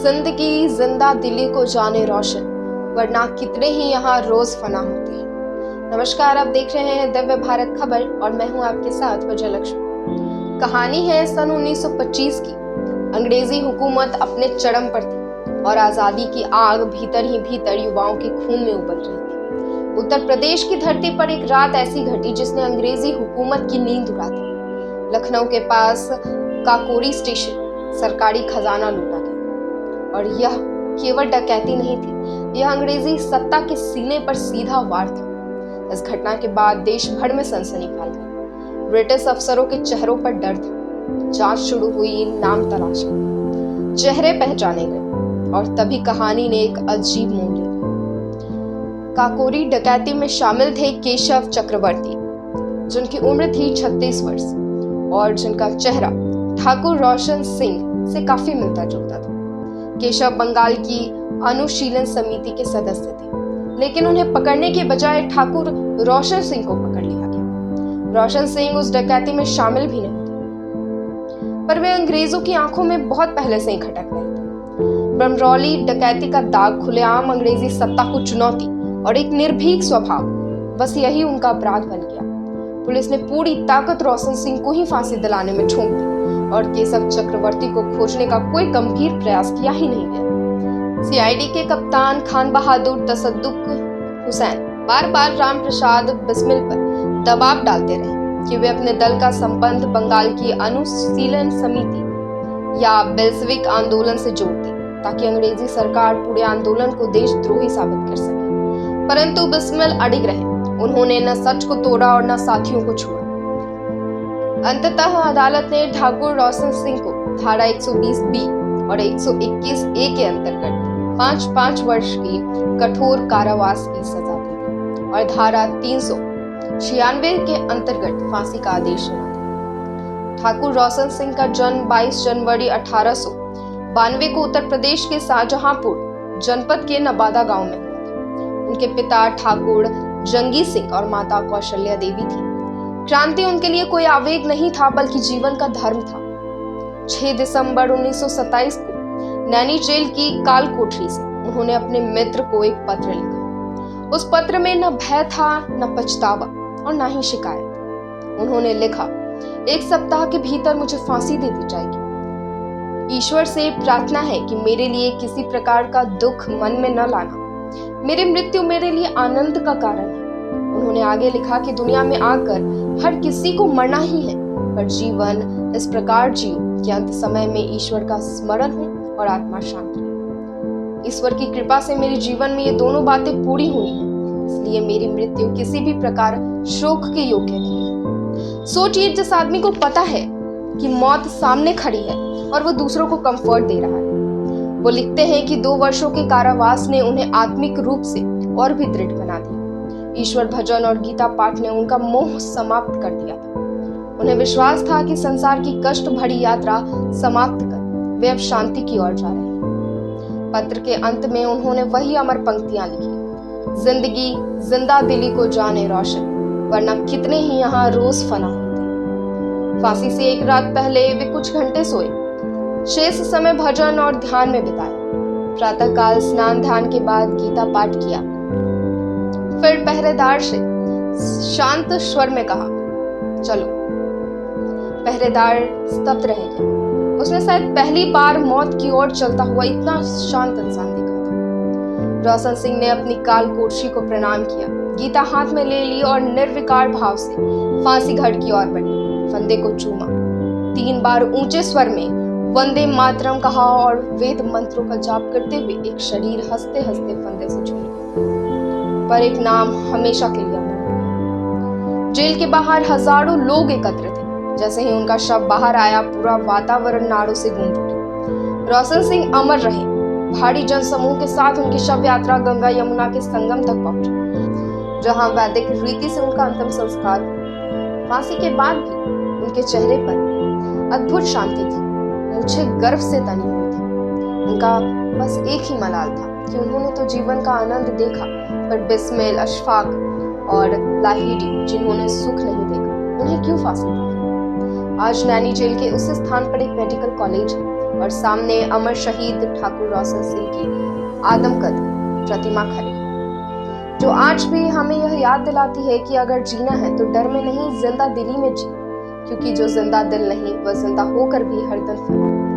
जिंदगी जिंदा दिली को जाने रोशन, वरना कितने ही यहाँ रोज फना होते हैं। नमस्कार, आप देख रहे हैं दिव्य भारत खबर और मैं हूं आपके साथ विजयलक्ष्मी। कहानी है सन 1925 की। अंग्रेजी हुकूमत अपने चरम पर थी और आजादी की आग भीतर ही भीतर युवाओं के खून में उबल रही थी। उत्तर प्रदेश की धरती पर एक रात ऐसी घटी जिसने अंग्रेजी हुकूमत की नींद उड़ा दी। लखनऊ के पास काकोरी स्टेशन सरकारी खजाना लूटा गया और यह केवल डकैती नहीं थी, यह अंग्रेजी सत्ता के सीने पर सीधा वार था। इस घटना के बाद देश भर में सनसनी फैल गई। ब्रिटिश अफसरों के चेहरों पर डर था। जांच शुरू हुई, नाम तलाशे, चेहरे पहचाने गए और तभी कहानी ने एक अजीब मोड़ लिया। काकोरी डकैती में शामिल थे केशव चक्रवर्ती, जिनकी उम्र थी 36 वर्ष और जिनका चेहरा ठाकुर रोशन सिंह से काफी मिलता जुलता था। केशव बंगाल की अनुशीलन समिति के सदस्य थे, लेकिन उन्हें पकड़ने के बजाय ठाकुर रोशन सिंह को पकड़ लिया गया। रोशन सिंह उस डकैती में शामिल भी नहीं थे, पर वे अंग्रेजों की आंखों में बहुत पहले से ही खटक रहे थे। बमरौली डकैती का दाग, खुलेआम अंग्रेजी सत्ता को चुनौती और एक निर्भीक स्वभाव, बस यही उनका अपराध बन गया। पुलिस ने पूरी ताकत रोशन सिंह को ही फांसी दिलाने में झोंक दी और केशव चक्रवर्ती को खोजने का कोई गंभीर प्रयास किया ही नहीं गया। सीआईडी के कप्तान खान बहादुर तसद्दुक हुसैन बार बार राम प्रसाद बिस्मिल पर दबाव डालते रहे कि वे अपने दल का संबंध बंगाल की अनुशीलन समिति या बेल्शेविक आंदोलन से जोड़ दें, ताकि अंग्रेजी सरकार पूरे आंदोलन को देशद्रोही साबित कर सके। परंतु बिस्मिल अडिग रहे। उन्होंने न सच को तोड़ा और न साथियों को छोड़ा। अंततः अदालत ने ठाकुर रोशन सिंह को धारा 120B और 121A के अंतर्गत 5-5 वर्ष की कठोर कारावास की सजा दी और धारा 396 के अंतर्गत फांसी का आदेश सुना दिया। ठाकुर रोशन सिंह का जन्म 22 जनवरी 1892 को उत्तर प्रदेश के शाहजहांपुर जनपद के नवादा गांव में हुआ था। उनके पिता ठाकुर जंगी सिंह और माता कौशल्या देवी थी। क्रांति उनके लिए कोई आवेग नहीं था, बल्कि जीवन का धर्म था। 6 दिसंबर 1927 को नैनी जेल की काल कोठरी से उन्होंने अपने मित्र को एक पत्र लिखा। उस पत्र में न भय था, न पछतावा और न ही शिकायत। उन्होंने लिखा, 1 सप्ताह के भीतर मुझे फांसी दे दी जाएगी। ईश्वर से प्रार्थना है कि मेरे लिए किसी प्रकार का दुख मन में न लाना। मेरी मृत्यु मेरे लिए आनंद का कारण है। उन्होंने आगे लिखा कि दुनिया में आकर हर किसी को मरना ही है, पर जीवन इस प्रकार जियो कि अंत समय में ईश्वर का स्मरण हो और आत्मा शांत रहे। ईश्वर की कृपा से मेरे जीवन में ये दोनों बातें पूरी हुई हैं, इसलिए मेरी मृत्यु किसी भी प्रकार शोक के योग्य नहीं है। सोचिए, जिस आदमी को पता है कि मौत सामने खड़ी है और वो दूसरों को कंफर्ट दे रहा है। वो लिखते हैं कि 2 वर्षों के कारावास ने उन्हें आत्मिक रूप से और भी दृढ़ बना दिया। ईश्वर भजन और गीता पाठ ने उनका मोह समाप्त कर दिया था। उन्हें विश्वास था कि संसार की कष्ट भरी यात्रा समाप्त कर वे अब शांति की ओर जा रहे हैं। पत्र के अंत में उन्होंने वही अमर पंक्तियां लिखी, जिंदगी जिंदा दिली को जाने रोशन, वरना कितने ही यहाँ रोज फना होते। फांसी से एक रात पहले वे कुछ घंटे सोए, शेष समय भजन और ध्यान में बिताया। प्रातःकाल स्नान ध्यान के बाद गीता पाठ किया, फिर पहरेदार से शांत स्वर में कहा, चलो। पहरेदार स्तब्ध रह गया। उसने शायद पहली बार मौत की ओर चलता हुआ इतना शांत इंसान देखा था। रोशन सिंह ने अपनी काल कोठरी को प्रणाम किया, गीता हाथ में ले ली और निर्विकार भाव से फांसी घाट की ओर बढ़ी। फंदे को चूमा, 3 बार ऊंचे स्वर में वंदे मातरम कहा और वेद मंत्रों का जाप करते हुए एक शरीर हंसते हंसते फंदे से झूल गया, पर एक नाम हमेशा के लिए अमर हो गया। जेल के बाहर हजारों लोग एकत्र थे। जैसे ही उनका शव बाहर आया, पूरा वातावरण नारों से गूंज उठा। रोशन सिंह अमर रहे। भारी जनसमूह के साथ उनकी शव यात्रा गंगा यमुना के संगम तक पहुंची, जहां वैदिक रीति से उनका अंतिम संस्कार हुआ। फांसी के बाद भी उनके चेहरे पर अद्भुत शांति थी। मुझे गर्व से तनी हुई थी। उनका बस एक ही मलाल था कि उन्होंने तो जीवन का आनंद देखा, पर बिस्मिल, अशफाक और लाहिड़ी जिन्होंने सुख नहीं देखा, उन्हें क्यों फांसी दी? आज नैनी जेल के उस स्थान पर एक मेडिकल कॉलेज है और सामने अमर शहीद ठाकुर रोशन सिंह की आदमकद प्रतिमा खड़ी है, जो आज भी हमें यह याद दिलाती है कि अगर जीना है तो डर में नहीं, जिंदा दिली में जी, क्योंकि जो जिंदा दिल नहीं वह जिंदा होकर भी हर दिन फना।